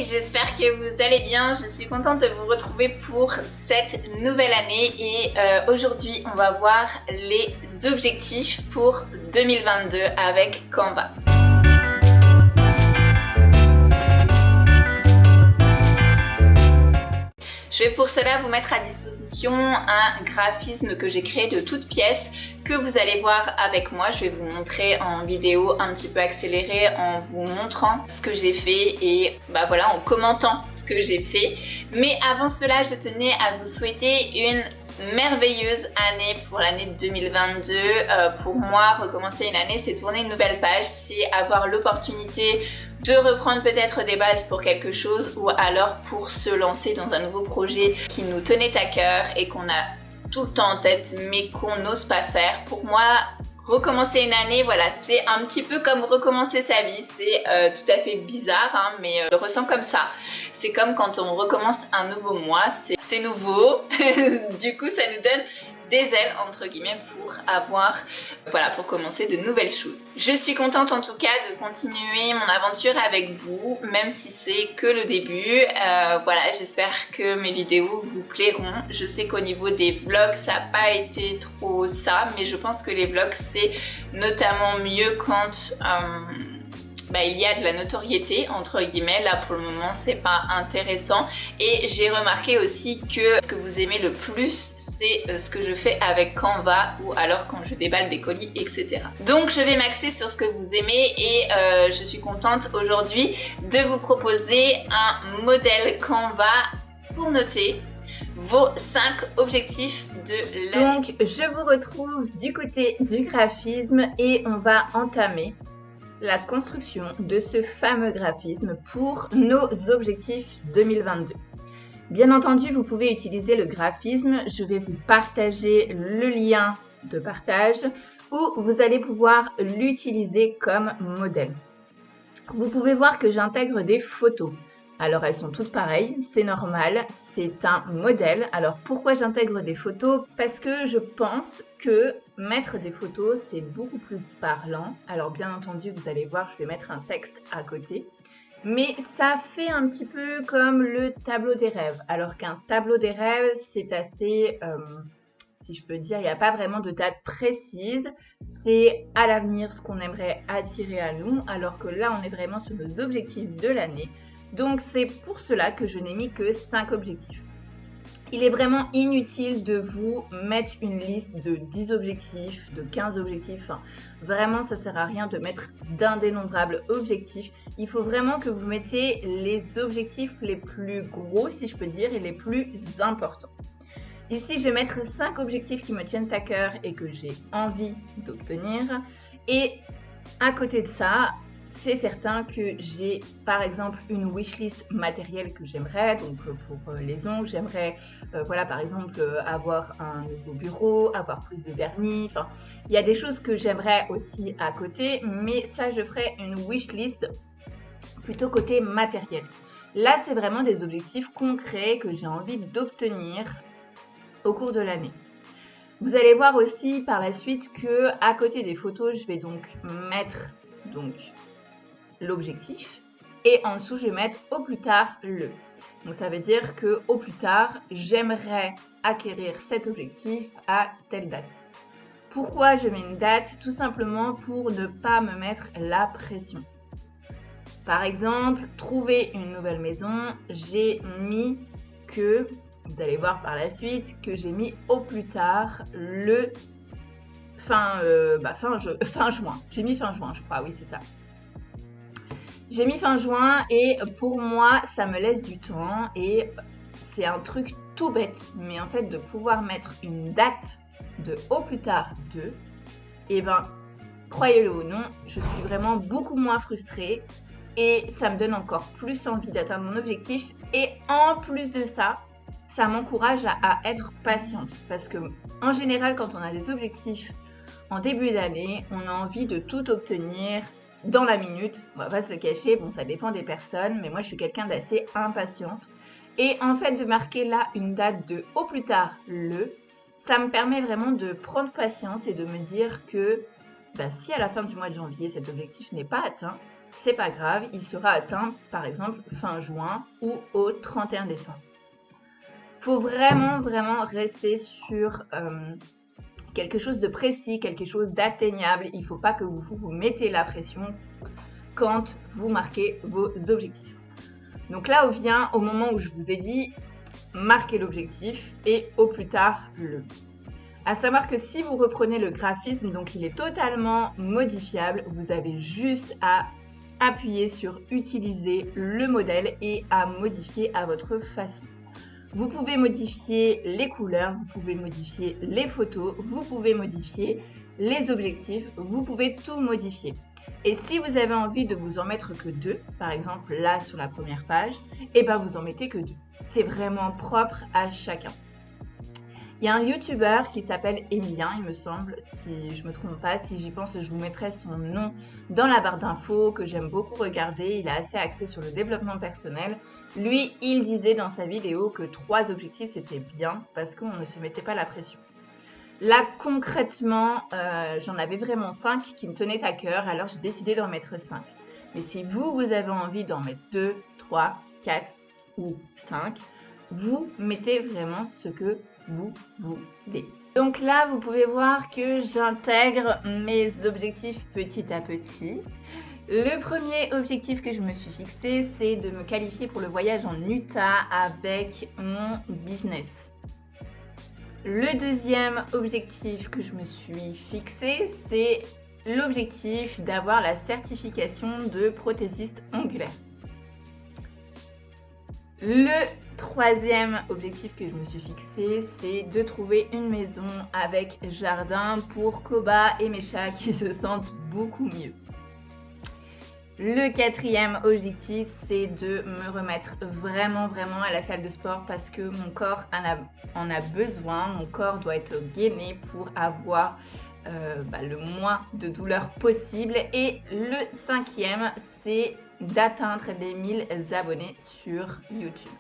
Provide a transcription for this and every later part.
j'espère que vous allez bien. Je suis contente de vous retrouver pour cette nouvelle année et aujourd'hui on va voir les objectifs pour 2022 avec Canva. Je vais pour cela vous mettre à disposition un graphisme que j'ai créé de toutes pièces que vous allez voir avec moi. Je vais vous montrer en vidéo un petit peu accélérée en vous montrant ce que j'ai fait et voilà, en commentant ce que j'ai fait. Mais avant cela, je tenais à vous souhaiter une merveilleuse année pour l'année 2022. Pour moi, recommencer une année, c'est tourner une nouvelle page, c'est avoir l'opportunité de reprendre peut-être des bases pour quelque chose ou alors pour se lancer dans un nouveau projet qui nous tenait à cœur et qu'on a tout le temps en tête mais qu'on n'ose pas faire. Pour moi, recommencer une année, voilà, c'est un petit peu comme recommencer sa vie. C'est tout à fait bizarre, hein, mais je le ressens comme ça. C'est comme quand on recommence un nouveau mois, c'est nouveau. Du coup, ça nous donne des ailes entre guillemets pour avoir, voilà, pour commencer de nouvelles choses. Je suis contente en tout cas de continuer mon aventure avec vous, même si c'est que le début. Voilà, j'espère que mes vidéos vous plairont. Je sais qu'au niveau des vlogs, ça n'a pas été trop ça, mais je pense que les vlogs c'est notamment mieux quand il y a de la notoriété entre guillemets. Là pour le moment c'est pas intéressant et j'ai remarqué aussi que ce que vous aimez le plus c'est ce que je fais avec Canva ou alors quand je déballe des colis, etc. Donc je vais m'axer sur ce que vous aimez et je suis contente aujourd'hui de vous proposer un modèle Canva pour noter vos 5 objectifs de l'année. Donc je vous retrouve du côté du graphisme et on va entamer la construction de ce fameux graphisme pour nos objectifs 2022. Bien entendu, vous pouvez utiliser le graphisme. Je vais vous partager le lien de partage où vous allez pouvoir l'utiliser comme modèle. Vous pouvez voir que j'intègre des photos. Alors elles sont toutes pareilles, c'est normal, c'est un modèle. Alors pourquoi j'intègre des photos? Parce que je pense que mettre des photos c'est beaucoup plus parlant. Alors bien entendu vous allez voir, je vais mettre un texte à côté. Mais ça fait un petit peu comme le tableau des rêves. Alors qu'un tableau des rêves c'est assez, si je peux dire, il n'y a pas vraiment de date précise. C'est à l'avenir ce qu'on aimerait attirer à nous. Alors que là on est vraiment sur nos objectifs de l'année. Donc c'est pour cela que je n'ai mis que 5 objectifs. Il est vraiment inutile de vous mettre une liste de 10 objectifs, de 15 objectifs. Enfin, vraiment, ça ne sert à rien de mettre d'indénombrables objectifs. Il faut vraiment que vous mettiez les objectifs les plus gros, si je peux dire, et les plus importants. Ici, je vais mettre 5 objectifs qui me tiennent à cœur et que j'ai envie d'obtenir. Et à côté de ça, c'est certain que j'ai par exemple une wishlist matérielle que j'aimerais, donc pour les ongles, j'aimerais voilà, par exemple avoir un nouveau bureau, avoir plus de vernis, enfin il y a des choses que j'aimerais aussi à côté, mais ça je ferai une wishlist plutôt côté matériel. Là c'est vraiment des objectifs concrets que j'ai envie d'obtenir au cours de l'année. Vous allez voir aussi par la suite que à côté des photos, je vais donc mettre l'objectif et en dessous je vais mettre au plus tard le. Donc ça veut dire que au plus tard j'aimerais acquérir cet objectif à telle date. Pourquoi je mets une date? Tout simplement pour ne pas me mettre la pression. Par exemple, trouver une nouvelle maison, j'ai mis que, vous allez voir par la suite, que j'ai mis au plus tard le fin juin. J'ai mis fin juin je crois, oui c'est ça. J'ai mis fin juin et pour moi, ça me laisse du temps et c'est un truc tout bête. Mais en fait, de pouvoir mettre une date de au plus tard de, et croyez-le ou non, je suis vraiment beaucoup moins frustrée et ça me donne encore plus envie d'atteindre mon objectif. Et en plus de ça, ça m'encourage à être patiente parce que en général, quand on a des objectifs en début d'année, on a envie de tout obtenir dans la minute. On va pas se le cacher, bon ça dépend des personnes, mais moi je suis quelqu'un d'assez impatiente. Et en fait de marquer là une date de au plus tard le, ça me permet vraiment de prendre patience et de me dire que si à la fin du mois de janvier cet objectif n'est pas atteint, c'est pas grave, il sera atteint par exemple fin juin ou au 31 décembre. Faut vraiment rester sur quelque chose de précis, quelque chose d'atteignable. Il ne faut pas que vous vous mettez la pression quand vous marquez vos objectifs. Donc là, on vient au moment où je vous ai dit marquez l'objectif et au plus tard le. À savoir que si vous reprenez le graphisme, donc il est totalement modifiable, vous avez juste à appuyer sur utiliser le modèle et à modifier à votre façon. Vous pouvez modifier les couleurs, vous pouvez modifier les photos, vous pouvez modifier les objectifs, vous pouvez tout modifier. Et si vous avez envie de vous en mettre que 2, par exemple là sur la première page, et ben vous en mettez que 2. C'est vraiment propre à chacun. Il y a un YouTuber qui s'appelle Emilien, il me semble, si je me trompe pas, si j'y pense, je vous mettrai son nom dans la barre d'infos, que j'aime beaucoup regarder, il est assez axé sur le développement personnel. Lui, il disait dans sa vidéo que 3 objectifs c'était bien parce qu'on ne se mettait pas la pression. Là, concrètement, j'en avais vraiment 5 qui me tenaient à cœur, alors j'ai décidé d'en mettre 5. Mais si vous avez envie d'en mettre 2, 3, 4 ou 5, vous mettez vraiment ce que vous voulez. Donc là, vous pouvez voir que j'intègre mes objectifs petit à petit. Le premier objectif que je me suis fixé, c'est de me qualifier pour le voyage en Utah avec mon business. Le deuxième objectif que je me suis fixé, c'est l'objectif d'avoir la certification de prothésiste ongulaire. Le troisième objectif que je me suis fixé, c'est de trouver une maison avec jardin pour Koba et mes chats qui se sentent beaucoup mieux. Le quatrième objectif, c'est de me remettre vraiment à la salle de sport parce que mon corps en a besoin. Mon corps doit être gainé pour avoir le moins de douleur possible. Et le cinquième, c'est d'atteindre les 1000 abonnés sur YouTube.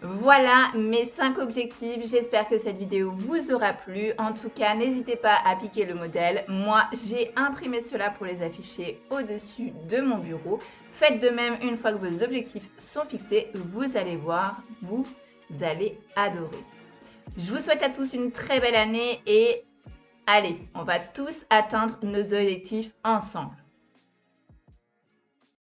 Voilà mes 5 objectifs, j'espère que cette vidéo vous aura plu. En tout cas, n'hésitez pas à piquer le modèle. Moi, j'ai imprimé cela pour les afficher au-dessus de mon bureau. Faites de même une fois que vos objectifs sont fixés. Vous allez voir, vous allez adorer. Je vous souhaite à tous une très belle année et allez, on va tous atteindre nos objectifs ensemble.